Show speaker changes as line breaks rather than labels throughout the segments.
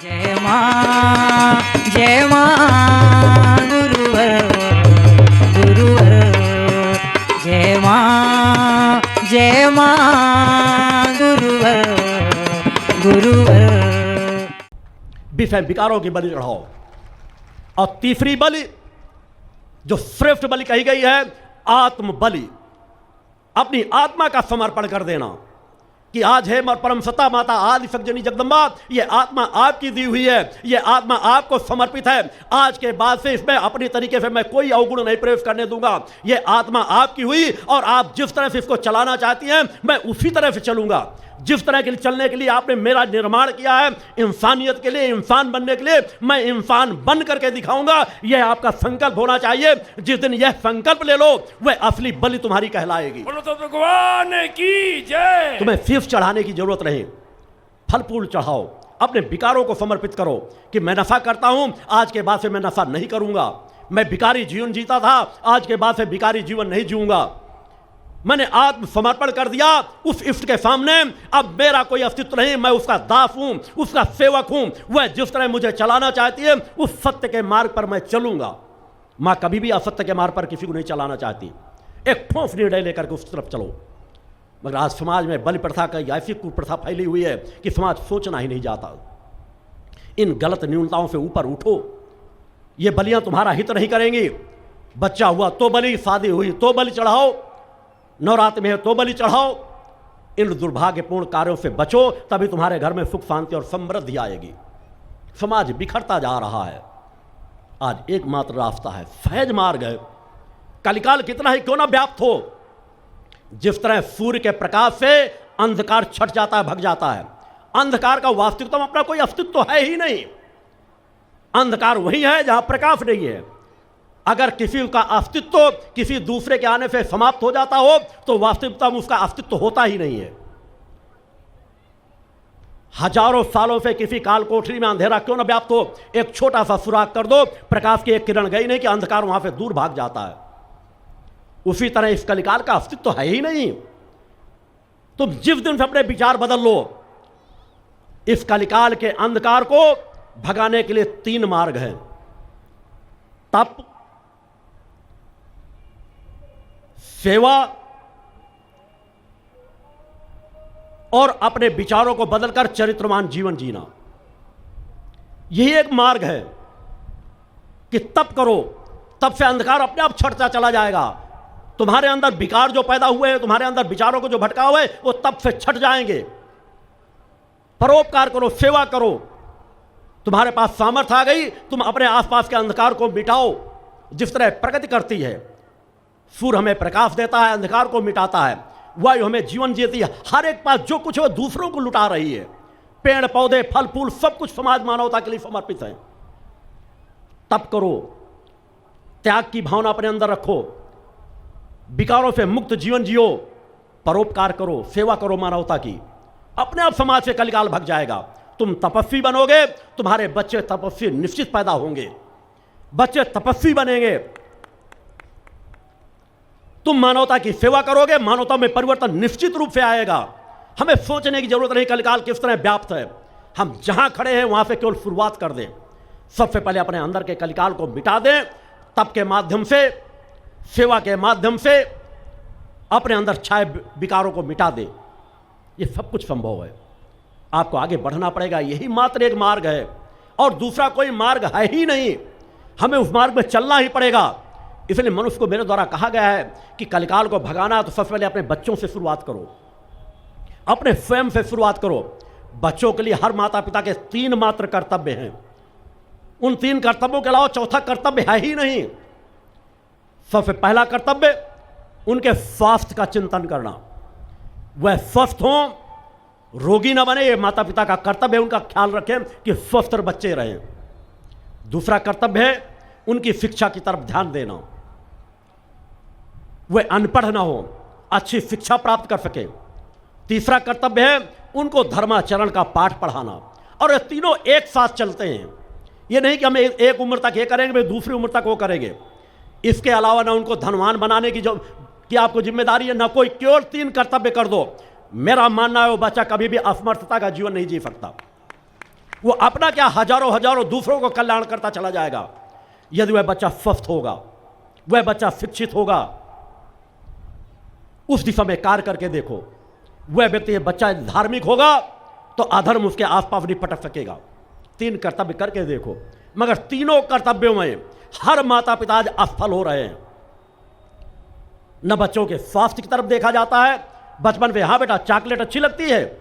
जय मां गुरुवर गुरुवर जय मां गुरुवर गुरुवर।
विषय विकारों की बलि चढ़ाओ। और तीसरी बलि जो श्रेष्ठ बलि कही गई है, आत्म बलि, अपनी आत्मा का समर्पण कर देना कि आज है परम सत्ता माता आदि शक्ति जगदम्बा, ये आत्मा आपकी दी हुई है, ये आत्मा आपको समर्पित है। आज के बाद से इसमें अपनी तरीके से मैं कोई अवगुण नहीं प्रवेश करने दूंगा। ये आत्मा आपकी हुई और आप जिस तरह से इसको चलाना चाहती हैं मैं उसी तरह से चलूंगा। जिस तरह के लिए चलने के लिए आपने मेरा निर्माण किया है, इंसानियत के लिए, इंसान बनने के लिए, मैं इंसान बन करके दिखाऊंगा। यह आपका संकल्प होना चाहिए। जिस दिन यह संकल्प ले लो वह असली बलि तुम्हारी कहलाएगी।
बोलो तो भगवान की जय।
तुम्हें शीश चढ़ाने की जरूरत नहीं, फल फूल चढ़ाओ, अपने विकारों को समर्पित करो कि मैं नशा करता हूं, आज के बाद से मैं नशा नहीं करूंगा। मैं भिखारी जीवन जीता था, आज के बाद से भिखारी जीवन नहीं जीऊंगा। मैंने आत्मसमर्पण कर दिया उस इष्ट के सामने। अब मेरा कोई अस्तित्व नहीं, मैं उसका दास हूं, उसका सेवक हूं। वह जिस तरह मुझे चलाना चाहती है उस सत्य के मार्ग पर मैं चलूंगा। मां कभी भी असत्य के मार्ग पर किसी को नहीं चलाना चाहती। एक ठोस निर्णय लेकर के उस तरफ चलो। मगर आज समाज में बलि प्रथा का ऐसी कुप्रथा फैली हुई है कि समाज सोचना ही नहीं जाता। इन गलत न्यूनताओं से ऊपर उठो। ये बलियां तुम्हारा हित नहीं करेंगी। बच्चा हुआ तो बलि, शादी हुई तो बलि चढ़ाओ, नवरात्र में है तो बलि चढ़ाओ। इन दुर्भाग्यपूर्ण कार्यों से बचो, तभी तुम्हारे घर में सुख शांति और समृद्धि आएगी। समाज बिखरता जा रहा है। आज एकमात्र रास्ता है, सहज मार्ग है। कलिकाल कितना ही क्यों ना व्याप्त हो, जिस तरह सूर्य के प्रकाश से अंधकार छट जाता है, भग जाता है। अंधकार का वास्तविकता में अपना कोई अस्तित्व तो है ही नहीं। अंधकार वही है जहां प्रकाश नहीं है। अगर किसी का अस्तित्व किसी दूसरे के आने से समाप्त हो जाता हो तो वास्तविकता में उसका अस्तित्व होता ही नहीं है। हजारों सालों से किसी काल कोठरी में अंधेरा क्यों ना व्याप्त हो, एक छोटा सा सुराख कर दो, प्रकाश की एक किरण गई नहीं कि अंधकार वहां से दूर भाग जाता है। उसी तरह इस कलिकाल का अस्तित्व तो है ही नहीं। तुम जिस दिन से अपने विचार बदल लो, इस कलिकाल के अंधकार को भगाने के लिए 3 मार्ग हैं। तप, सेवा और अपने विचारों को बदलकर चरित्रवान जीवन जीना। यही एक मार्ग है कि तप करो, तब से अंधकार अपने आप छटता चला जाएगा। तुम्हारे अंदर विकार जो पैदा हुए हैं, तुम्हारे अंदर विचारों को जो भटका हुए वो तप से छट जाएंगे। परोपकार करो, सेवा करो, तुम्हारे पास सामर्थ्य आ गई, तुम अपने आसपास के अंधकार को मिटाओ। जिस तरह प्रगति करती है, सूर्य हमें प्रकाश देता है, अंधकार को मिटाता है, वायु हमें जीवन देती है। हर एक पास जो कुछ है दूसरों को लुटा रही है। पेड़ पौधे फल फूल सब कुछ समाज मानवता के लिए समर्पित है। तप करो, त्याग की भावना अपने अंदर रखो, विकारों से मुक्त जीवन जियो, परोपकार करो, सेवा करो मानवता की। अपने आप समाज से कलिकाल भग जाएगा। तुम तपस्वी बनोगे, तुम्हारे बच्चे तपस्वी निश्चित पैदा होंगे। बच्चे तपस्वी बनेंगे, तुम मानवता की सेवा करोगे, मानवता में परिवर्तन निश्चित रूप से आएगा। हमें सोचने की जरूरत नहीं कलिकाल किस तरह व्याप्त है। हम जहां खड़े हैं वहां से केवल शुरुआत कर दें। सबसे पहले अपने अंदर के कलिकाल को मिटा दें। तप के माध्यम से, सेवा के माध्यम से अपने अंदर छाए विकारों को मिटा दें। यह सब कुछ संभव है। आपको आगे बढ़ना पड़ेगा। यही मात्र एक मार्ग है और दूसरा कोई मार्ग है ही नहीं। हमें उस मार्ग में चलना ही पड़ेगा। इसलिए मनुष्य को मेरे द्वारा कहा गया है कि कलिकाल को भगाना है तो सबसे पहले अपने बच्चों से शुरुआत करो, अपने स्वयं से शुरुआत करो। बच्चों के लिए हर माता पिता के 3 मात्र कर्तव्य हैं। उन 3 कर्तव्यों के अलावा चौथा कर्तव्य है ही नहीं। सबसे पहला कर्तव्य उनके स्वास्थ्य का चिंतन करना। वह स्वस्थ हों, रोगी ना बने, ये माता पिता का कर्तव्य है। उनका ख्याल रखें कि स्वस्थ बच्चे रहें। दूसरा कर्तव्य है उनकी शिक्षा की तरफ ध्यान देना। वे अनपढ़ ना हो, अच्छी शिक्षा प्राप्त कर सके। तीसरा कर्तव्य है उनको धर्माचरण का पाठ पढ़ाना। और ये तीनों एक साथ चलते हैं। ये नहीं कि हम एक उम्र तक ये करेंगे फिर दूसरी उम्र तक वो करेंगे। इसके अलावा ना उनको धनवान बनाने की आपको जिम्मेदारी है, ना कोई। केवल 3 कर्तव्य कर दो। मेरा मानना है वो बच्चा कभी भी असमर्थता का जीवन नहीं जी सकता। वो अपना क्या हजारों हजारों दूसरों को कल्याण करता चला जाएगा। यदि वह बच्चा स्वस्थ होगा, वह बच्चा शिक्षित होगा, उस दिशा में कार्य करके देखो। वह व्यक्ति, बच्चा धार्मिक होगा तो अधर्म उसके आसपास नहीं पटक सकेगा। 3 कर्तव्य करके देखो। मगर तीनों कर्तव्यों में हर माता पिता आज असफल हो रहे हैं। न बच्चों के स्वास्थ्य की तरफ देखा जाता है। बचपन में हाँ बेटा चॉकलेट अच्छी लगती है,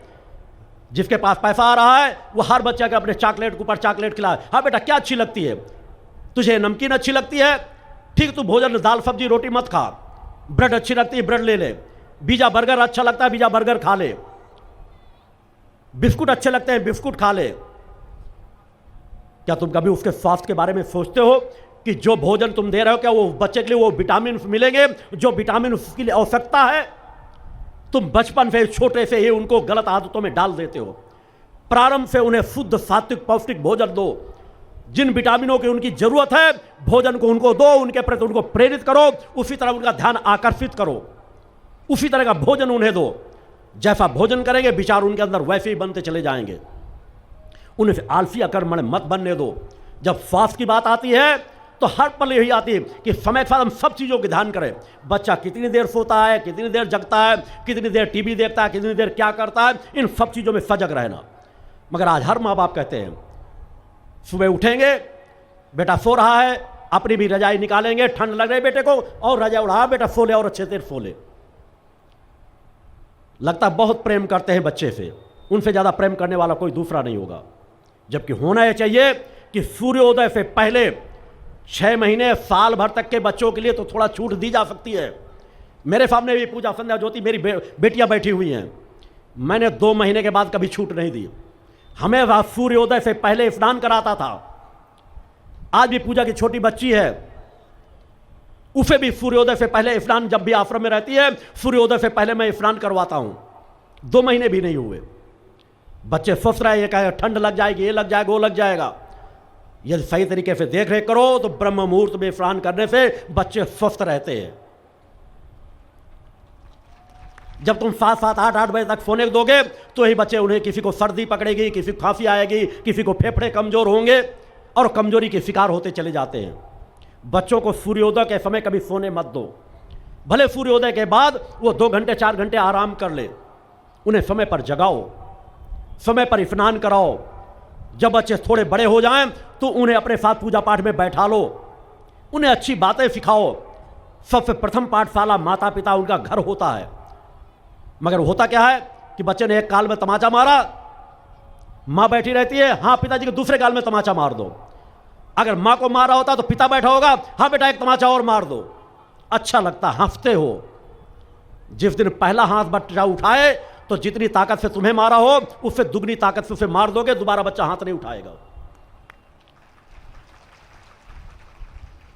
जिसके पास पैसा आ रहा है वो हर बच्चा के अपने चॉकलेट के ऊपर चॉकलेट खिलाए। हाँ बेटा क्या अच्छी लगती है? तुझे नमकीन अच्छी लगती है, ठीक, तू भोजन दाल सब्जी रोटी मत खा। ब्रेड अच्छी लगती है, ब्रेड ले ले। पिज़्ज़ा बर्गर अच्छा लगता है, पिज़्ज़ा बर्गर खा ले। बिस्कुट अच्छे लगते हैं, बिस्कुट खा ले। क्या तुम कभी उसके स्वास्थ्य के बारे में सोचते हो कि जो भोजन तुम दे रहे हो क्या वो बच्चे के लिए वो विटामिन मिलेंगे जो विटामिन उसके लिए आवश्यकता है? तुम बचपन से छोटे से ही उनको गलत आदतों में डाल देते हो। प्रारंभ से उन्हें शुद्ध सात्विक पौष्टिक भोजन दो। जिन विटामिनों की उनकी जरूरत है भोजन को उनको दो, उनके प्रति उनको प्रेरित करो, उसी तरह उनका ध्यान आकर्षित करो, उसी तरह का भोजन उन्हें दो। जैसा भोजन करेंगे विचार उनके अंदर वैसे ही बनते चले जाएंगे। उन्हें आलसी अकर्मण्य मत बनने दो। जब स्वास्थ्य की बात आती है तो हर पल यही आती है कि समय के साथ हम सब चीज़ों का ध्यान करें। बच्चा कितनी देर सोता है, कितनी देर जगता है, कितनी देर टीवी देखता है, कितनी देर क्या करता है, इन सब चीज़ों में सजग रहना। मगर आज हर माँ बाप कहते हैं सुबह उठेंगे, बेटा सो रहा है, अपनी भी रजाई निकालेंगे, ठंड लग रही बेटे को, और रजाई उड़ा, बेटा सो ले और अच्छे से सो ले। लगता बहुत प्रेम करते हैं बच्चे से, उनसे ज़्यादा प्रेम करने वाला कोई दूसरा नहीं होगा। जबकि होना यह चाहिए कि सूर्योदय से पहले 6 महीने साल भर तक के बच्चों के लिए तो थोड़ा छूट दी जा सकती है। मेरे सामने भी पूजा संध्या ज्योति मेरी बेटियां बैठी हुई हैं, मैंने 2 महीने के बाद कभी छूट नहीं दी। हमें वह सूर्योदय से पहले स्नान कराता था। आज भी पूजा की छोटी बच्ची है, उसे भी सूर्योदय से पहले स्नान, जब भी आश्रम में रहती है सूर्योदय से पहले मैं स्नान करवाता हूं। 2 महीने भी नहीं हुए, बच्चे सोच रहे हैं, ये कहेगा ठंड लग जाएगी, ये लग जाएगा, वो लग जाएगा। यदि सही तरीके से देख रेख करो तो ब्रह्म मुहूर्त में स्नान करने से बच्चे स्वस्थ रहते हैं। जब तुम 7-7, 8-8 बजे तक सोने दोगे तो ही बच्चे, उन्हें किसी को सर्दी पकड़ेगी, किसी को खांसी आएगी, किसी को फेफड़े कमजोर होंगे और कमजोरी के शिकार होते चले जाते हैं। बच्चों को सूर्योदय के समय कभी सोने मत दो। भले सूर्योदय के बाद वो 2 घंटे 4 घंटे आराम कर ले, उन्हें समय पर जगाओ, समय पर स्नान कराओ। जब बच्चे थोड़े बड़े हो जाएं तो उन्हें अपने साथ पूजा पाठ में बैठा लो, उन्हें अच्छी बातें सिखाओ। सबसे प्रथम पाठशाला माता पिता, उनका घर होता है। मगर होता क्या है कि बच्चे ने एक गाल में तमाचा मारा, माँ बैठी रहती है, हाँ पिताजी के दूसरे गाल में तमाचा मार दो। अगर माँ को मारा होता तो पिता बैठा होगा, हाँ बेटा एक तमाचा और मार दो। अच्छा लगता, हंसते हो। जिस दिन पहला हाथ बच्चा उठाए तो जितनी ताकत से तुम्हें मारा हो उससे दुगनी ताकत से उसे मार दोगे, दोबारा बच्चा हाथ नहीं उठाएगा।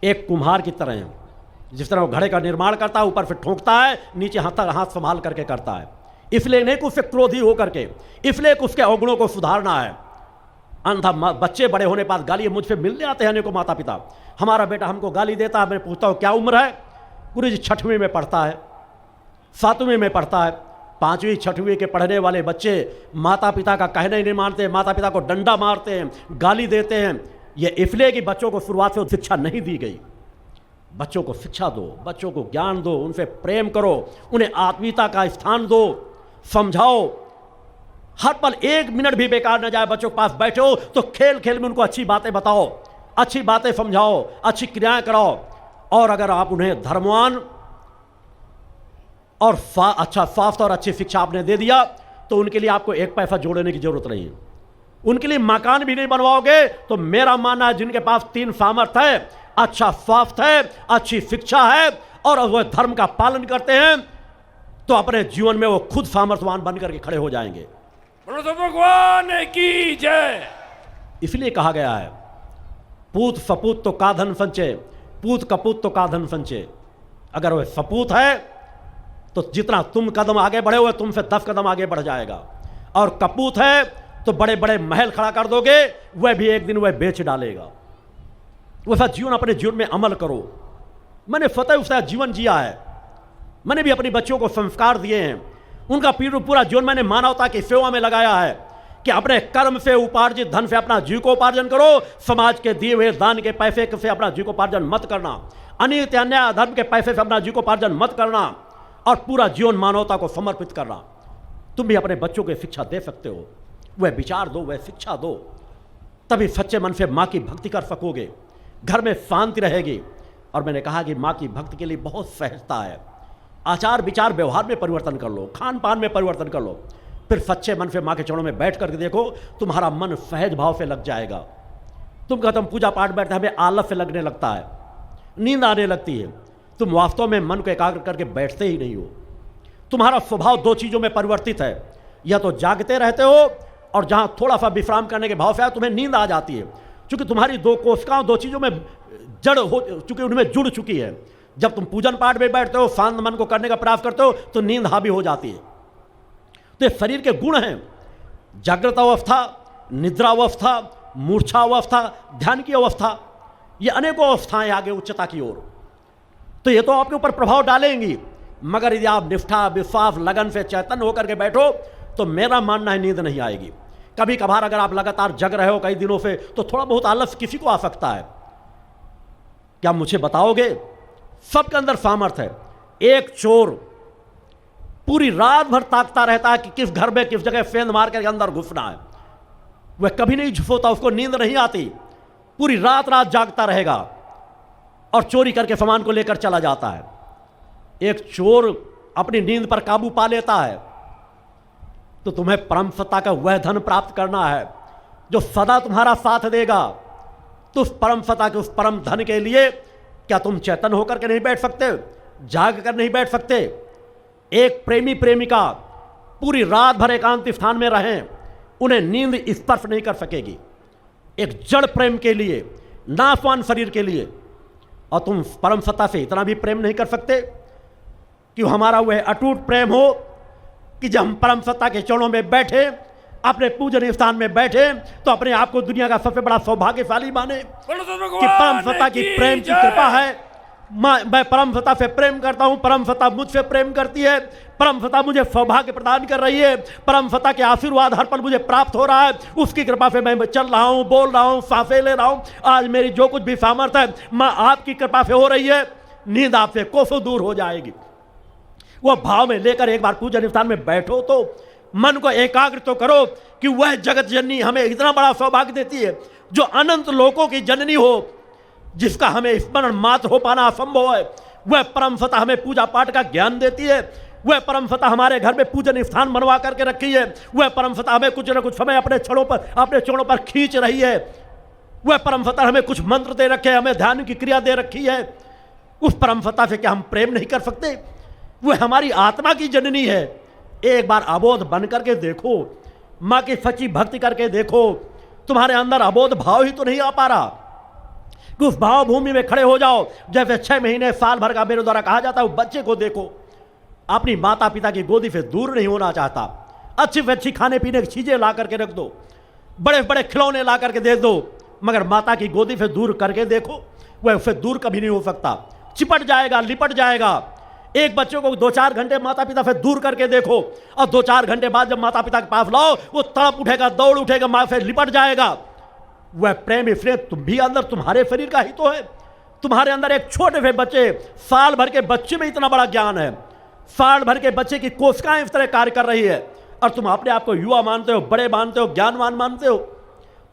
एक कुम्हार की तरह है, जिस तरह वो घड़े का निर्माण करता है, ऊपर से ठोंकता है, नीचे हाथ संभाल करके करता है। इसलिए नहीं कि उससे क्रोधी हो करके, इसलिए कि उसके अवगुणों को सुधारना है। अंधा बच्चे बड़े होने पर गाली मुझसे मिलने आते हैं अनेकों माता पिता, हमारा बेटा हमको गाली देता है। मैं पूछता हूँ क्या उम्र है? गुरु जी 6वीं में पढ़ता है, 7वीं में पढ़ता है। 5वीं 6वीं के पढ़ने वाले बच्चे माता पिता का कहना ही नहीं मानते, माता पिता को डंडा मारते हैं, गाली देते हैं। ये इसलिए कि बच्चों को शुरुआत से शिक्षा नहीं दी गई। बच्चों को शिक्षा दो, बच्चों को ज्ञान दो, उनसे प्रेम करो, उन्हें आत्मीयता का स्थान दो, समझाओ। हर पल 1 मिनट भी बेकार न जाए। बच्चों के पास बैठे हो तो खेल खेल में उनको अच्छी बातें बताओ, अच्छी बातें समझाओ, अच्छी क्रियाएं कराओ। और अगर आप उन्हें धर्मवान और अच्छा स्वास्थ्य और अच्छी शिक्षा आपने दे दिया तो उनके लिए आपको 1 पैसा जोड़ने की जरूरत नहीं है। उनके लिए मकान भी नहीं बनवाओगे तो मेरा मानना है जिनके पास 3 सामर्थ्य है, अच्छा स्वास्थ्य है, अच्छी शिक्षा है और वह धर्म का पालन करते हैं, तो अपने जीवन में वो खुद सामर्थ्यवान बनकर के खड़े हो जाएंगे।
बोलो तो भगवान की जय।
इसलिए कहा गया है पूत सपूत तो का धन संचय, पूत कपूत तो का धन संचय। अगर वह सपूत है तो जितना तुम कदम आगे बढ़े हुए तुमसे 10 कदम आगे बढ़ जाएगा, और कपूत है तो बड़े बड़े महल खड़ा कर दोगे, वह भी एक दिन वह बेच डालेगा। वैसा जीवन अपने जीवन में अमल करो। मैंने स्वतः उसका जीवन जिया है, मैंने भी अपने बच्चों को संस्कार दिए हैं, उनका पूरा जीवन मैंने मानवता की सेवा में लगाया है कि अपने कर्म से उपार्जित धन से अपना जीविकोपार्जन करो, समाज के दिए हुए दान के पैसे से अपना जीविकोपार्जन मत करना, अनित अन्याय अधर्म के पैसे से अपना जीविकोपार्जन मत करना, और पूरा जीवन मानवता को समर्पित करना। तुम भी अपने बच्चों को शिक्षा दे सकते हो, वह विचार दो, वह शिक्षा दो, तभी सच्चे मन से माँ की भक्ति कर सकोगे, घर में शांति रहेगी। और मैंने कहा कि माँ की भक्ति के लिए बहुत सहजता है। आचार विचार व्यवहार में परिवर्तन कर लो, खान पान में परिवर्तन कर लो, फिर सच्चे मन से माँ के चरणों में बैठ करके देखो, तुम्हारा मन सहज भाव से लग जाएगा। तुम कहते हम पूजा पाठ बैठते हमें आलस से लगने लगता है, नींद आने लगती है, तुम वास्तव में मन को एकाग्र करके बैठते ही नहीं हो। तुम्हारा स्वभाव दो चीज़ों में परिवर्तित है, या तो जागते रहते हो और जहाँ थोड़ा सा विश्राम करने के भाव से तुम्हें नींद आ जाती है, क्योंकि तुम्हारी दो कोशिकाओं दो चीज़ों में जड़ हो चुकी, उनमें जुड़ चुकी है। जब तुम पूजन पाठ में बैठते हो, शांत मन को करने का प्रयास करते हो, तो नींद हावी हो जाती है। तो ये शरीर के गुण हैं, जागृत अवस्था, निद्रा अवस्था, मूर्छा अवस्था, ध्यान की अवस्था, ये अनेकों अवस्थाएं आगे उच्चता की ओर। तो ये तो आपके ऊपर प्रभाव डालेंगी, मगर यदि आप निष्ठा विश्वास लगन से चैतन्य होकर के बैठो तो मेरा मानना है नींद नहीं आएगी। कभी कभार अगर आप लगातार जग रहे हो कई दिनों से, तो थोड़ा बहुत आलस किसी को आ सकता है। क्या मुझे बताओगे? सबके अंदर सामर्थ्य है। एक चोर पूरी रात भर ताकता रहता है कि किस घर में किस जगह फेंद मार के अंदर घुसना है, वह कभी नहीं झुसोता, उसको नींद नहीं आती, पूरी रात रात जागता रहेगा और चोरी करके सामान को लेकर चला जाता है। एक चोर अपनी नींद पर काबू पा लेता है। तो तुम्हें परम सत्ता का वह धन प्राप्त करना है जो सदा तुम्हारा साथ देगा। तो उस परम सत्ता के उस परम धन के लिए क्या तुम चैतन्य होकर के नहीं बैठ सकते, जाग कर नहीं बैठ सकते? एक प्रेमी प्रेमिका पूरी रात भर एकांत स्थान में रहें, उन्हें नींद स्पर्श नहीं कर सकेगी। एक जड़ प्रेम के लिए, नाशवान शरीर के लिए, और तुम परम सत्ता से इतना भी प्रेम नहीं कर सकते कि हमारा वह अटूट प्रेम हो कि जब हम परम सत्ता के चरणों में बैठे, अपने पूजन स्थान में बैठे, तो अपने आप को दुनिया का सबसे बड़ा सौभाग्यशाली माने कि परम सत्ता की प्रेम की कृपा है। मैं परम सत्ता से प्रेम करता हूं, परम सत्ता मुझसे प्रेम करती है, परम सत्ता मुझे सौभाग्य प्रदान कर रही है, परम सत्ता के आशीर्वाद हर पल मुझे प्राप्त हो रहा है। उसकी कृपा से मैं चल रहा हूं, बोल रहा हूं, सांसें ले रहा हूं। आज मेरी जो कुछ भी सामर्थ्य है, माँ आपकी कृपा से हो रही है। नींद आपसे कोसों दूर हो जाएगी। वह भाव में लेकर एक बार पूजन स्थान में बैठो, तो मन को एकाग्र तो करो कि वह जगत जननी हमें इतना बड़ा सौभाग्य देती है, जो अनंत लोकों की जननी हो, जिसका हमें स्मरण मात्र हो पाना असंभव है। वह परम सत्ता हमें पूजा पाठ का ज्ञान देती है। वह परम सत्ता हमारे घर में पूजन स्थान बनवा करके रखी है। वह परम सत्ता हमें कुछ न कुछ समय अपने चरणों पर खींच रही है। वह परम सत्ता हमें कुछ मंत्र दे रखे, हमें ध्यान की क्रिया दे रखी है। उस परम सत्ता से क्या हम प्रेम नहीं कर सकते? वह हमारी आत्मा की जननी है। एक बार अबोध बन करके देखो, माँ की सच्ची भक्ति करके देखो, तुम्हारे अंदर अबोध भाव ही तो नहीं आ पा रहा कि उस भाव भूमि में खड़े हो जाओ। जैसे 6 महीने साल भर का मेरे द्वारा कहा जाता है, बच्चे को देखो, अपनी माता पिता की गोदी से दूर नहीं होना चाहता। अच्छी से अच्छी खाने पीने की चीजें ला करके रख दो, बड़े बड़े खिलौने ला करके दे दो, मगर माता की गोदी से दूर करके देखो, वह उससे दूर कभी नहीं हो सकता। चिपट जाएगा, लिपट जाएगा। एक बच्चे को 2-4 घंटे माता पिता से दूर करके देखो, और 2-4 घंटे बाद जब माता पिता के पास लाओ, वो तड़प उठेगा, दौड़ उठेगा, माँ से लिपट जाएगा। वह प्रेम इसलिए तुम भी अंदर तुम्हारे शरीर का ही तो है। तुम्हारे अंदर एक छोटे से बच्चे, साल भर के बच्चे में इतना बड़ा ज्ञान है, साल भर के बच्चे की कोशिकाएं इस तरह कार्य कर रही है, और तुम अपने आप को युवा मानते हो, बड़े मानते हो, ज्ञानवान मानते हो।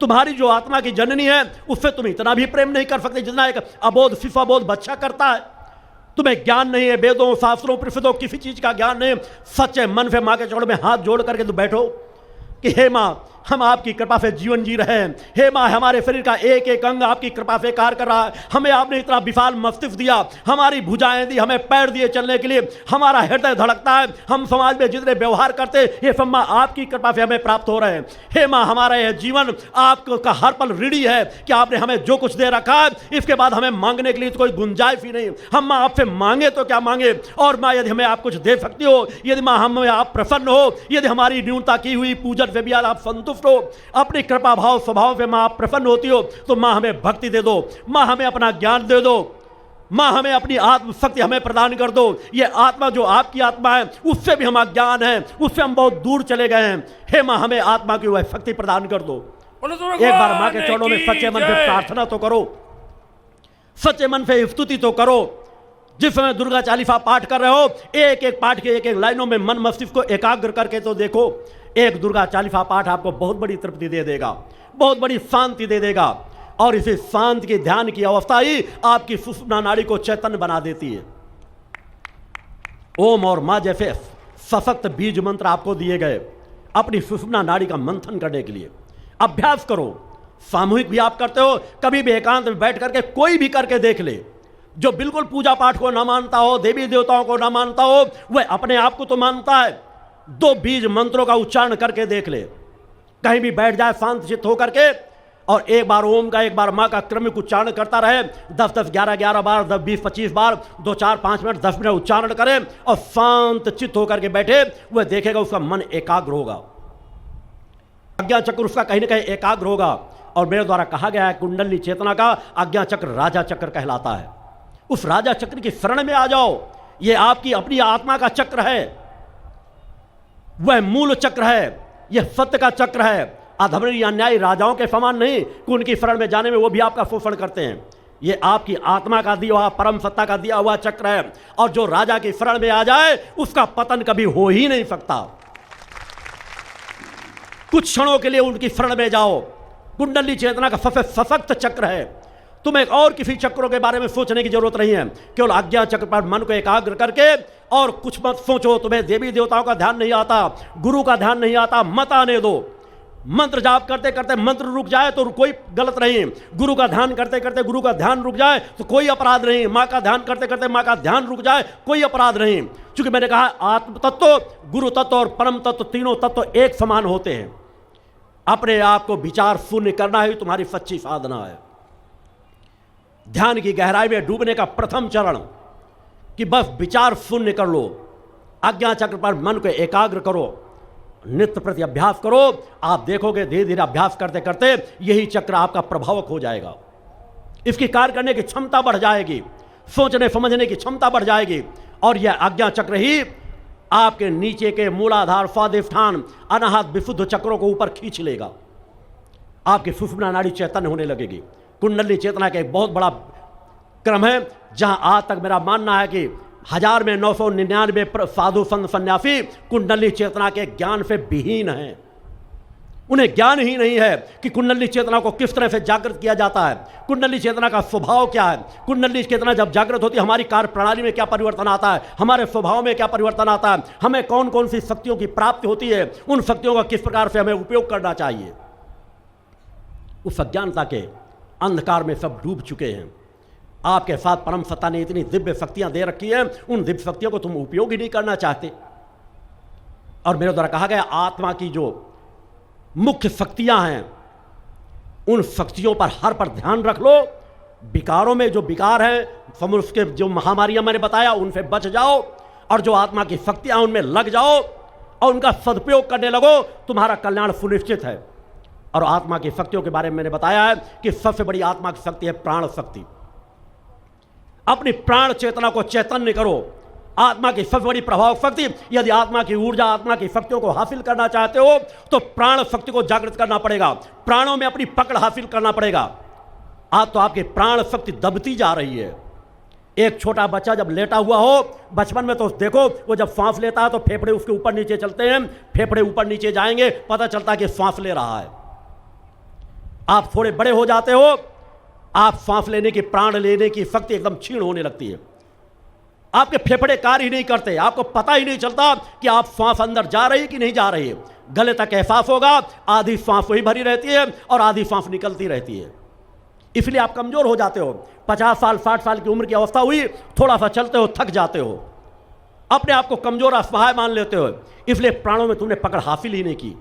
तुम्हारी जो आत्मा की जननी है, उससे तुम इतना भी प्रेम नहीं कर सकते जितना एक अबोध शिफाबोध बच्चा करता है। तुम्हें ज्ञान नहीं है, वेदों शास्त्रों उपनिषदों किसी चीज का ज्ञान नहीं। सच्चे मन से माँ के चरणों में हाथ जोड़ करके तुम बैठो कि हे माँ, हम आपकी कृपा से जीवन जी रहे हैं। हे माँ, हमारे शरीर का एक एक अंग आपकी कृपा से कार्य कर रहा है। हमें आपने इतना विशाल मस्तिष्क दिया, हमारी भुजाएं दी, हमें पैर दिए चलने के लिए, हमारा हृदय धड़कता है, हम समाज में जितने व्यवहार करते हैं, ये सब माँ आपकी कृपा से हमें प्राप्त हो रहे हैं। हे माँ, हमारा यह जीवन आपका हर पल ऋणी है कि आपने हमें जो कुछ दे रखा है, इसके बाद हमें मांगने के लिए तो कोई गुंजाइश ही नहीं। हम माँ आपसे मांगे तो क्या मांगे? और माँ, यदि हमें आप कुछ दे सकती हो, यदि माँ हमें आप प्रसन्न हो, यदि हमारी न्यूनता की हुई पूजन से भी आप संतुष्ट हो, अपनी कृपा भाव स्वभाव पे माँ आप प्रसन्न होती हो, तो माँ हमें भक्ति दे दो, माँ हमें अपना ज्ञान दे दो। माँ हमें अपनी आत्म शक्ति हमें प्रदान कर दो। ये आत्मा जो आपकी आत्मा है उससे भी हम अज्ञान हैं, उससे हम बहुत दूर चले गए हैं। हे माँ हमें आत्मा की वह शक्ति प्रदान कर दो।
बोलो तो
एक बार माँ के
भगवान
चरणों में
की
सच्चे मन से
जय।
प्रार्थना तो करो, सच्चे मन से स्तुति तो करो। जिस समय दुर्गा चालीसा पाठ कर रहे हो, एक एक पाठ के एक एक लाइनों में मन मस्तिष्क को एकाग्र करके तो देखो। एक दुर्गा चालीसा पाठ आपको बहुत बड़ी तृप्ति दे देगा, बहुत बड़ी शांति दे देगा। और इसी शांति के ध्यान की अवस्था ही आपकी सुषुम्ना नाड़ी को चैतन्य बना देती है। ओम और माँ जैसे सशक्त बीज मंत्र आपको दिए गए अपनी सुषुम्ना नाड़ी का मंथन करने के लिए। अभ्यास करो, सामूहिक भी आप करते हो, कभी भी एकांत में बैठ करके कोई भी करके देख ले। जो बिल्कुल पूजा पाठ को ना मानता हो, देवी देवताओं को ना मानता हो, वह अपने आप को तो मानता है। 2 बीज मंत्रों का उच्चारण करके देख ले, कहीं भी बैठ जाए शांत चित्त होकर के, और एक बार ओम का एक बार माँ का क्रमिक उच्चारण करता रहे। 10-10, 11-11 बार, 10, 20, 25 बार, 2, 4, 5 मिनट, 10 मिनट उच्चारण करे और शांत चित्त होकर के बैठे, वह देखेगा उसका मन एकाग्र होगा, आज्ञा चक्र उसका कहीं ना कहीं एकाग्र होगा। और मेरे द्वारा कहा गया है कुंडली चेतना का आज्ञा चक्र राजा चक्र कहलाता है। उस राजा चक्र की शरण में आ जाओ। यह आपकी अपनी आत्मा का चक्र है, वह मूल चक्र है, यह सत्य का चक्र है। अधर्मी अन्यायी राजाओं के समान नहीं कि उनकी शरण में जाने में वो भी आपका शोषण करते हैं। ये आपकी आत्मा का दिया हुआ, परम सत्ता का दिया हुआ चक्र है। और जो राजा की शरण में आ जाए उसका पतन कभी हो ही नहीं सकता। कुछ क्षणों के लिए उनकी शरण में जाओ। कुंडली चेतना का सबसे सशक्त चक्र है। तुम्हें और किसी चक्रों के बारे में सोचने की जरूरत नहीं है। केवल आज्ञा चक्र पर मन को एकाग्र करके और कुछ मत सोचो। तुम्हें देवी देवताओं का ध्यान नहीं आता, गुरु का ध्यान नहीं आता, मत आने दो। मंत्र जाप करते करते मंत्र रुक जाए तो कोई गलत नहीं, गुरु का ध्यान करते करते गुरु का ध्यान रुक जाए तो कोई अपराध नहीं, माँ का ध्यान करते करते माँ का ध्यान रुक जाए कोई अपराध नहीं। क्योंकि मैंने कहा आत्म तत्व, गुरु तत्व और परम तत्व तीनों तत्व एक समान होते हैं। अपने आप को विचार शून्य करना ही तुम्हारी सच्ची साधना है। ध्यान की गहराई में डूबने का प्रथम चरण कि बस विचार शून्य कर लो। आज्ञा चक्र पर मन को एकाग्र करो, नित्य प्रति अभ्यास करो। आप देखोगे धीरे धीरे अभ्यास करते करते यही चक्र आपका प्रभावक हो जाएगा। इसकी कार्य करने की क्षमता बढ़ जाएगी, सोचने समझने की क्षमता बढ़ जाएगी। और यह आज्ञा चक्र ही आपके नीचे के मूलाधार, स्वादिष्ठान, अनाहत विशुद्ध चक्रों को ऊपर खींच लेगा। आपकी सुषुम्ना नाड़ी चैतन्य होने लगेगी। कुंडली चेतना का एक बहुत बड़ा क्रम है जहां आज तक मेरा मानना है कि 1000 में 999 साधु संत सन्यासी कुंडली चेतना के ज्ञान से विहीन हैं। उन्हें ज्ञान ही नहीं है कि कुंडली चेतना को किस तरह से जागृत किया जाता है, कुंडली चेतना का स्वभाव क्या है, कुंडली चेतना जब जागृत होती है हमारी कार्य प्रणाली में क्या परिवर्तन आता है, हमारे स्वभाव में क्या परिवर्तन आता है, हमें कौन कौन सी शक्तियों की प्राप्ति होती है, उन शक्तियों का किस प्रकार से हमें उपयोग करना चाहिए। उस अज्ञानता के अंधकार में सब डूब चुके हैं। आपके साथ परम सत्ता ने इतनी दिव्य शक्तियां दे रखी है, उन दिव्य शक्तियों को तुम उपयोग ही नहीं करना चाहते। और मेरे द्वारा कहा गया आत्मा की जो मुख्य शक्तियां हैं उन शक्तियों पर हर पर ध्यान रख लो। विकारों में जो विकार हैं, समुद्र के जो महामारियां मैंने बताया उनसे बच जाओ, और जो आत्मा की शक्तियां उनमें लग जाओ और उनका सदुपयोग करने लगो। तुम्हारा कल्याण सुनिश्चित है। और आत्मा की शक्तियों के बारे में मैंने बताया है कि सबसे बड़ी आत्मा की शक्ति है प्राण शक्ति। अपनी प्राण चेतना को चैतन्य करो। आत्मा की सबसे बड़ी प्रभाव शक्ति, यदि आत्मा की ऊर्जा, आत्मा की शक्तियों को हासिल करना चाहते हो तो प्राण शक्ति को जागृत करना पड़ेगा, प्राणों में अपनी पकड़ हासिल करना पड़ेगा। आज तो आपकी प्राण शक्ति दबती जा रही है। एक छोटा बच्चा जब लेटा हुआ हो, बचपन में तो देखो वो जब सांस लेता है तो फेफड़े उसके ऊपर नीचे चलते हैं, फेफड़े ऊपर नीचे जाएंगे, पता चलता है कि सांस ले रहा है। आप थोड़े बड़े हो जाते हो, आप सांस लेने की, प्राण लेने की शक्ति एकदम क्षीण होने लगती है। आपके फेफड़े कार्य ही नहीं करते, आपको पता ही नहीं चलता कि आप सांस अंदर जा रही कि नहीं जा रही है। गले तक एहसास होगा, आधी सांस वही भरी रहती है और आधी सांस निकलती रहती है। इसलिए आप कमजोर हो जाते हो। 50 साल 60 साल की उम्र की अवस्था हुई, थोड़ा सा चलते हो थक जाते हो, अपने आप को कमजोर असहाय मान लेते हो। इसलिए प्राणों में तुमने पकड़ हासिल ही नहीं की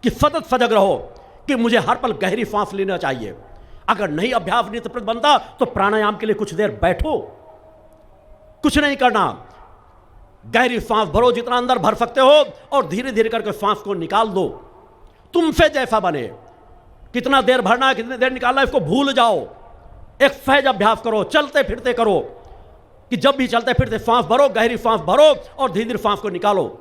कि सतत सजग रहो कि मुझे हर पल गहरी सांस लेना चाहिए। अगर नहीं अभ्यास नित्यप्रत बनता तो प्राणायाम के लिए कुछ देर बैठो, कुछ नहीं करना, गहरी सांस भरो जितना अंदर भर सकते हो और धीरे धीरे करके सांस को निकाल दो। तुमसे जैसा बने, कितना देर भरना है, कितनी देर निकालना है, इसको भूल जाओ। एक सहज अभ्यास करो, चलते फिरते करो। कि जब भी चलते फिरते सांस भरो, गहरी सांस भरो और धीरे धीरे सांस को निकालो।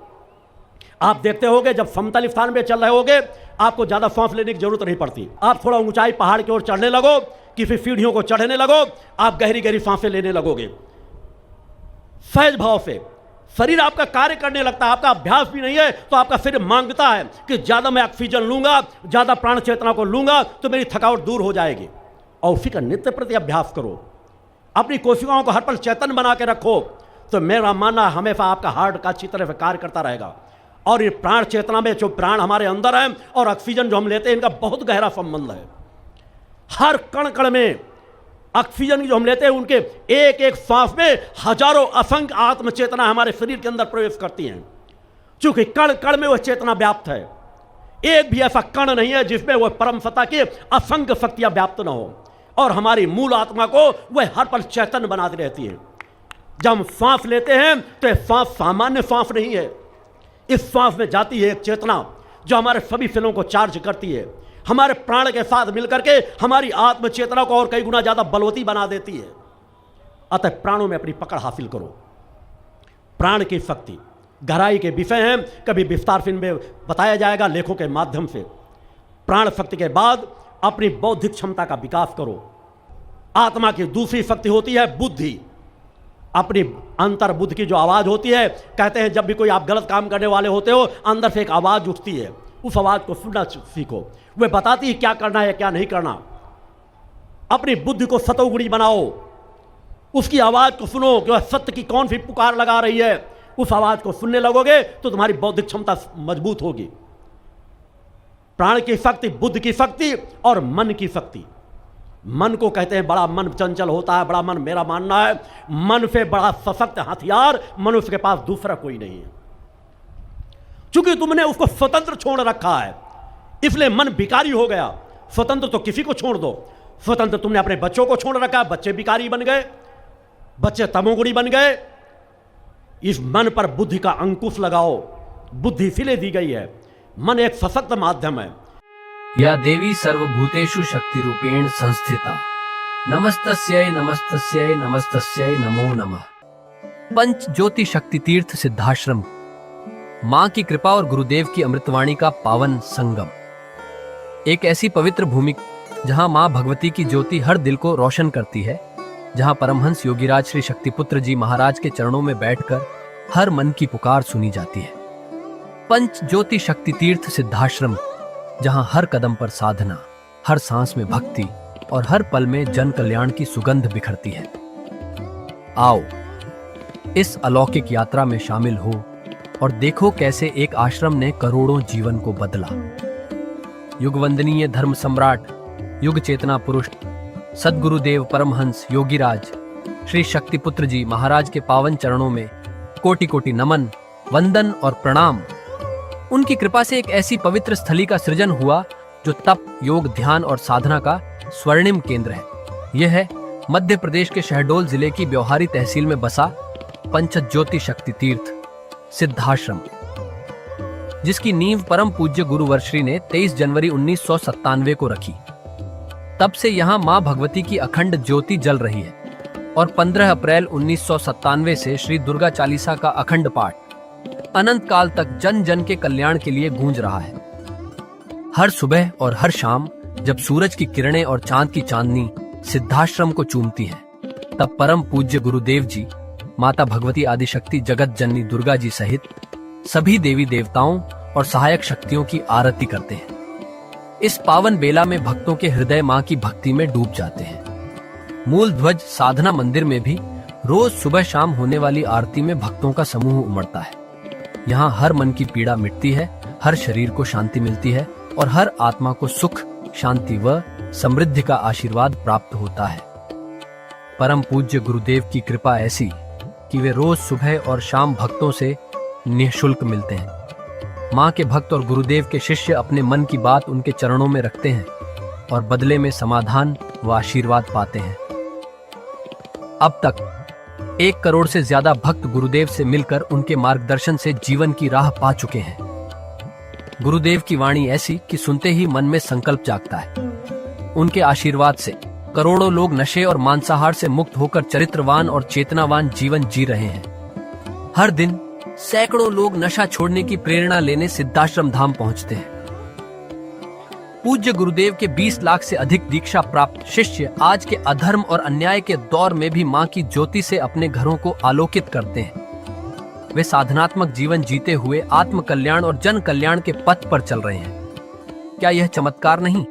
आप देखते होगे जब समतल स्थान पे चल रहे होगे आपको ज्यादा सांस लेने की जरूरत नहीं पड़ती। आप थोड़ा ऊंचाई पहाड़ की ओर चढ़ने लगो, किसी सीढ़ियों को चढ़ने लगो, आप गहरी गहरी सांसें लेने लगोगे सहज भाव से। शरीर आपका कार्य करने लगता है, आपका अभ्यास भी नहीं है तो आपका शरीर मांगता है कि ज्यादा मैं ऑक्सीजन लूंगा, ज्यादा प्राण चेतना को लूंगा तो मेरी थकावट दूर हो जाएगी। और उसी का नित्य प्रति अभ्यास करो, अपनी कोशिकाओं को हर पल चेतन बना के रखो, तो मेरा मानना हमेशा आपका हार्ट का अच्छी तरह से कार्य करता रहेगा। और ये प्राण चेतना में जो प्राण हमारे अंदर है और ऑक्सीजन जो हम लेते हैं इनका बहुत गहरा संबंध है। हर कण कण में ऑक्सीजन जो हम लेते हैं उनके एक एक सांस में हजारों असंख्य आत्म चेतना हमारे शरीर के अंदर प्रवेश करती हैं। क्योंकि कण कण में वह चेतना व्याप्त है, एक भी ऐसा कण नहीं है जिसमें वह परम सत्ता की असंख्य शक्तियां व्याप्त न हो। और हमारी मूल आत्मा को वह हर पल चेतन बनाती रहती है। जब हम सांस लेते हैं तो यह सांस सामान्य सांस नहीं है, इस सांस में जाती है एक चेतना जो हमारे सभी सेलों को चार्ज करती है, हमारे प्राण के साथ मिलकर के हमारी आत्म चेतना को और कई गुना ज्यादा बलवती बना देती है। अतः प्राणों में अपनी पकड़ हासिल करो। प्राण की शक्ति गहराई के विषय हैं, कभी विस्तार से इनमें बताया जाएगा लेखों के माध्यम से। प्राण शक्ति के बाद अपनी बौद्धिक क्षमता का विकास करो। आत्मा की दूसरी शक्ति होती है बुद्धि, अपनी अंतर बुद्ध की जो आवाज़ होती है। कहते हैं जब भी कोई आप गलत काम करने वाले होते हो अंदर से एक आवाज़ उठती है, उस आवाज़ को सुनना सीखो। वह बताती है क्या करना है क्या नहीं करना। अपनी बुद्धि को सतोगुणी बनाओ, उसकी आवाज़ को सुनो कि वह सत्य की कौन सी पुकार लगा रही है। उस आवाज़ को सुनने लगोगे तो तुम्हारी बौद्धिक क्षमता मजबूत होगी। प्राण की शक्ति, बुद्ध की शक्ति और मन की शक्ति। मन को कहते हैं बड़ा मन चंचल होता है, बड़ा मन मेरा मानना है मन से बड़ा सशक्त हथियार मनुष्य के पास दूसरा कोई नहीं है। चूंकि तुमने उसको स्वतंत्र छोड़ रखा है इसलिए मन भिखारी हो गया। स्वतंत्र तो किसी को छोड़ दो, स्वतंत्र तुमने अपने बच्चों को छोड़ रखा है, बच्चे भिखारी बन गए, बच्चे तमोगुणी बन गए। इस मन पर बुद्धि का अंकुश लगाओ, बुद्धि इसीलिए दी गई है। मन एक सशक्त माध्यम है।
या देवी सर्वभूतेषु शक्ति रूपेण संस्थिता नमस्तस्यै नमस्तस्यै नमस्तस्यै नमो नमः। पंच ज्योति शक्ति तीर्थ सिद्धाश्रम, मां की कृपा और गुरुदेव की अमृतवाणी का पावन संगम। एक ऐसी पवित्र भूमि जहां मां भगवती की ज्योति हर दिल को रोशन करती है, जहां परमहंस योगीराज श्री शक्तिपुत्र जी महाराज के चरणों में बैठकर हर मन की पुकार सुनी जाती है। पंच ज्योति शक्ति तीर्थ सिद्धाश्रम, जहां हर कदम पर साधना, हर सांस में भक्ति और हर पल में जन कल्याण की सुगंध बिखरती है। आओ इस अलौकिक यात्रा में शामिल हो और देखो कैसे एक आश्रम ने करोड़ों जीवन को बदला। युगवंदनीय धर्म सम्राट, युग चेतना पुरुष सद्गुरुदेव परमहंस योगीराज श्री शक्तिपुत्र जी महाराज के पावन चरणों में कोटि कोटि नमन, वंदन और प्रणाम। उनकी कृपा से एक ऐसी पवित्र स्थली का सृजन हुआ जो तप, योग, ध्यान और साधना का स्वर्णिम केंद्र है। यह है मध्य प्रदेश के शहडोल जिले की ब्योहारी तहसील में बसा पंचज्योति शक्ति तीर्थ सिद्धाश्रम, जिसकी नींव परम पूज्य गुरु वर्श्री ने 23 जनवरी 1997 को रखी। तब से यहाँ मां भगवती की अखंड ज्योति जल रही है और 15 अप्रैल 1997 से श्री दुर्गा चालीसा का अखंड पाठ अनंत काल तक जन जन के कल्याण के लिए गूंज रहा है। हर सुबह और हर शाम जब सूरज की किरणें और चांद की चांदनी सिद्धाश्रम को चूमती है, तब परम पूज्य गुरुदेव जी माता भगवती आदिशक्ति जगत जननी दुर्गा जी सहित सभी देवी देवताओं और सहायक शक्तियों की आरती करते हैं। इस पावन बेला में भक्तों के हृदय मां की भक्ति में डूब जाते हैं। मूल ध्वज साधना मंदिर में भी रोज सुबह शाम होने वाली आरती में भक्तों का समूह उमड़ता है। यहाँ हर मन की पीड़ा मिटती है, हर शरीर को शांति मिलती है और हर आत्मा को सुख, शांति व समृद्धि का आशीर्वाद प्राप्त होता है। परम पूज्य गुरुदेव की कृपा ऐसी कि वे रोज सुबह और शाम भक्तों से निःशुल्क मिलते हैं। मां के भक्त और गुरुदेव के शिष्य अपने मन की बात उनके चरणों में रखते हैं और बदले में समाधान व आशीर्वाद पाते हैं। अब तक 1 करोड़ से ज्यादा भक्त गुरुदेव से मिलकर उनके मार्गदर्शन से जीवन की राह पा चुके हैं। गुरुदेव की वाणी ऐसी कि सुनते ही मन में संकल्प जागता है। उनके आशीर्वाद से करोड़ों लोग नशे और मांसाहार से मुक्त होकर चरित्रवान और चेतनावान जीवन जी रहे हैं। हर दिन सैकड़ों लोग नशा छोड़ने की प्रेरणा लेने सिद्धाश्रम धाम पहुंचते हैं। पूज्य गुरुदेव के 20 लाख से अधिक दीक्षा प्राप्त शिष्य आज के अधर्म और अन्याय के दौर में भी मां की ज्योति से अपने घरों को आलोकित करते हैं। वे साधनात्मक जीवन जीते हुए आत्म कल्याण और जन कल्याण के पथ पर चल रहे हैं। क्या यह चमत्कार नहीं?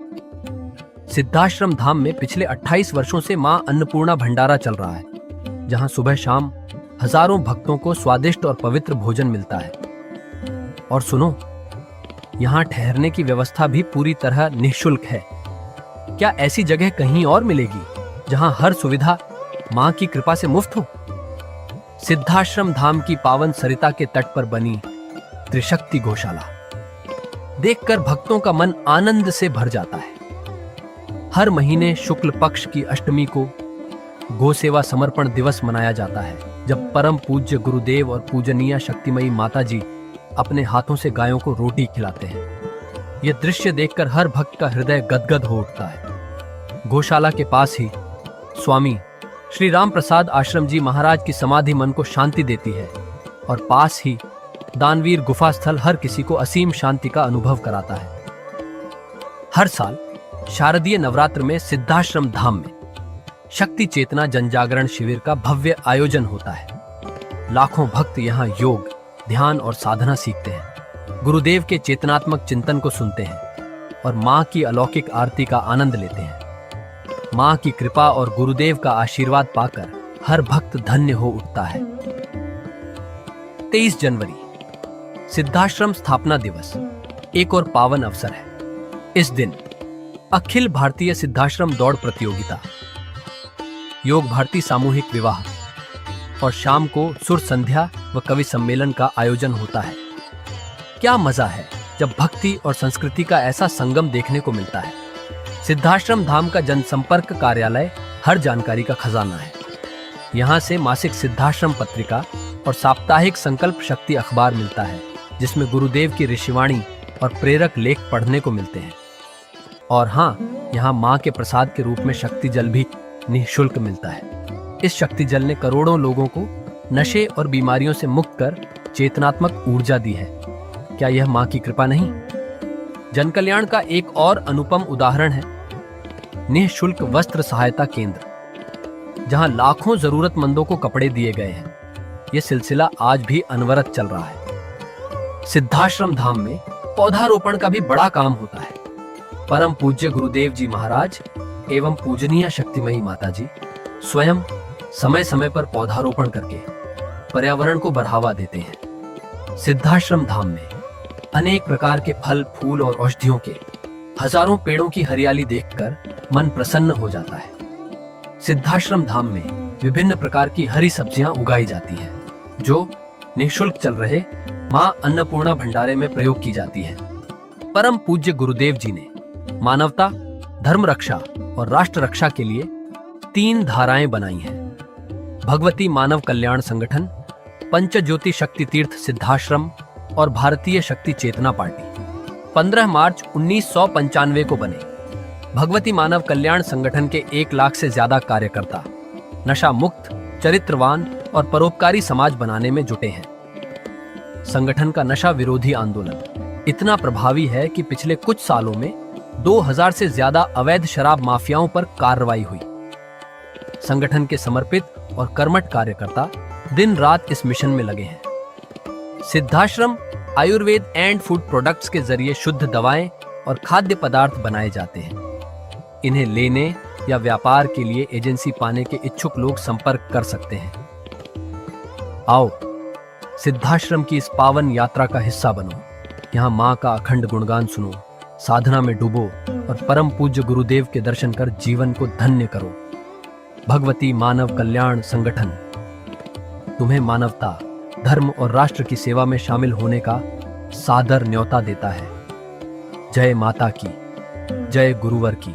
सिद्धाश्रम धाम में पिछले 28 वर्षों से मां अन्नपूर्णा भंडारा चल रहा है, जहां सुबह शाम हजारों भक्तों को स्वादिष्ट और पवित्र भोजन मिलता है। और सुनो, यहाँ ठहरने की व्यवस्था भी पूरी तरह निःशुल्क है। क्या ऐसी जगह कहीं और मिलेगी जहां हर सुविधा मां की कृपा से मुफ्त हो? सिद्धाश्रम धाम की पावन सरिता के तट पर बनी त्रिशक्ति गौशाला देखकर भक्तों का मन आनंद से भर जाता है। हर महीने शुक्ल पक्ष की अष्टमी को गौ सेवा समर्पण दिवस मनाया जाता है, जब परम पूज्य गुरुदेव और पूजनीय शक्तिमयी माता जी अपने हाथों से गायों को रोटी खिलाते हैं। यह दृश्य देखकर हर भक्त का हृदय गदगद हो उठता है। गौशाला के पास ही स्वामी श्री राम प्रसाद आश्रम जी महाराज की समाधि मन को शांति देती है, और पास ही दानवीर गुफा स्थल हर किसी को असीम शांति का अनुभव कराता है। हर साल शारदीय नवरात्र में सिद्धाश्रम धाम में शक्ति चेतना जनजागरण शिविर का भव्य आयोजन होता है। लाखों भक्त यहाँ योग, ध्यान और साधना सीखते हैं, गुरुदेव के चेतनात्मक चिंतन को सुनते हैं और मां की अलौकिक आरती का आनंद लेते हैं। मां की कृपा और गुरुदेव का आशीर्वाद पाकर हर भक्त धन्य हो उठता है। 23 जनवरी सिद्धाश्रम स्थापना दिवस एक और पावन अवसर है। इस दिन अखिल भारतीय सिद्धाश्रम दौड़ प्रतियोगिता, योग भारती सामूहिक विवाह और शाम को सुर संध्या व कवि सम्मेलन का आयोजन होता है। क्या मजा है जब भक्ति और संस्कृति का ऐसा संगम देखने को मिलता है। सिद्धाश्रम धाम का जनसंपर्क कार्यालय हर जानकारी का खजाना है। यहाँ से मासिक सिद्धाश्रम पत्रिका और साप्ताहिक संकल्प शक्ति अखबार मिलता है, जिसमें गुरुदेव की ऋषिवाणी और प्रेरक लेख पढ़ने को मिलते हैं। और हाँ, यहाँ माँ के प्रसाद के रूप में शक्ति जल भी निःशुल्क मिलता है। इस शक्ति जल ने करोड़ों लोगों को नशे और बीमारियों से मुक्त कर चेतनात्मक ऊर्जा दी है। क्या यह माँ की कृपा नहीं? जन कल्याण का एक और अनुपम उदाहरण है निःशुल्क वस्त्र सहायता केंद्र, जहां लाखों जरूरतमंदों को कपड़े दिए गए हैं। यह सिलसिला आज भी अनवरत चल रहा है। सिद्धाश्रम धाम में पौधारोपण का भी बड़ा काम होता है। परम पूज्य गुरुदेव जी महाराज एवं पूजनीय शक्तिमयी माता जी स्वयं समय समय पर पौधारोपण करके पर्यावरण को बढ़ावा देते हैं। सिद्धाश्रम धाम में अनेक प्रकार के फल, फूल और औषधियों के हजारों पेड़ों की हरियाली देखकर मन प्रसन्न हो जाता है। सिद्धाश्रम धाम में विभिन्न प्रकार की हरी सब्जियां उगाई जाती हैं, जो निःशुल्क चल रहे मां अन्नपूर्णा भंडारे में प्रयोग की जाती है। परम पूज्य गुरुदेव जी ने मानवता, धर्म रक्षा और राष्ट्र रक्षा के लिए 3 धाराएं बनाई हैं। भगवती मानव कल्याण संगठन, पंचज्योति शक्ति तीर्थ सिद्धाश्रम और भारतीय शक्ति चेतना पार्टी 15 मार्च 1995 को बने। भगवती मानव कल्याण संगठन के 1 लाख से ज्यादा कार्यकर्ता नशा मुक्त, चरित्रवान और परोपकारी समाज बनाने में जुटे हैं। संगठन का नशा विरोधी आंदोलन इतना प्रभावी है कि पिछले कुछ सालों में 2000 से ज्यादा अवैध शराब माफियाओं पर कार्रवाई हुई। संगठन के समर्पित और कर्मठ कार्यकर्ता दिन रात इस मिशन में लगे हैं। Siddhashram Ayurveda and food products के जरिए शुद्ध दवाएं और खाद्य पदार्थ बनाए जाते हैं। इन्हें लेने या व्यापार के लिए एजेंसी पाने के इच्छुक लोग संपर्क कर सकते हैं। आओ सिद्धाश्रम की इस पावन यात्रा का हिस्सा बनो। यहाँ माँ का अखंड गुणगान सुनो, साधना में डूबो और परम पूज्य गुरुदेव के दर्शन कर जीवन को धन्य करो। भगवती मानव कल्याण संगठन तुम्हें मानवता, धर्म और राष्ट्र की सेवा में शामिल होने का सादर न्योता देता है। जय माता की, जय गुरुवर की।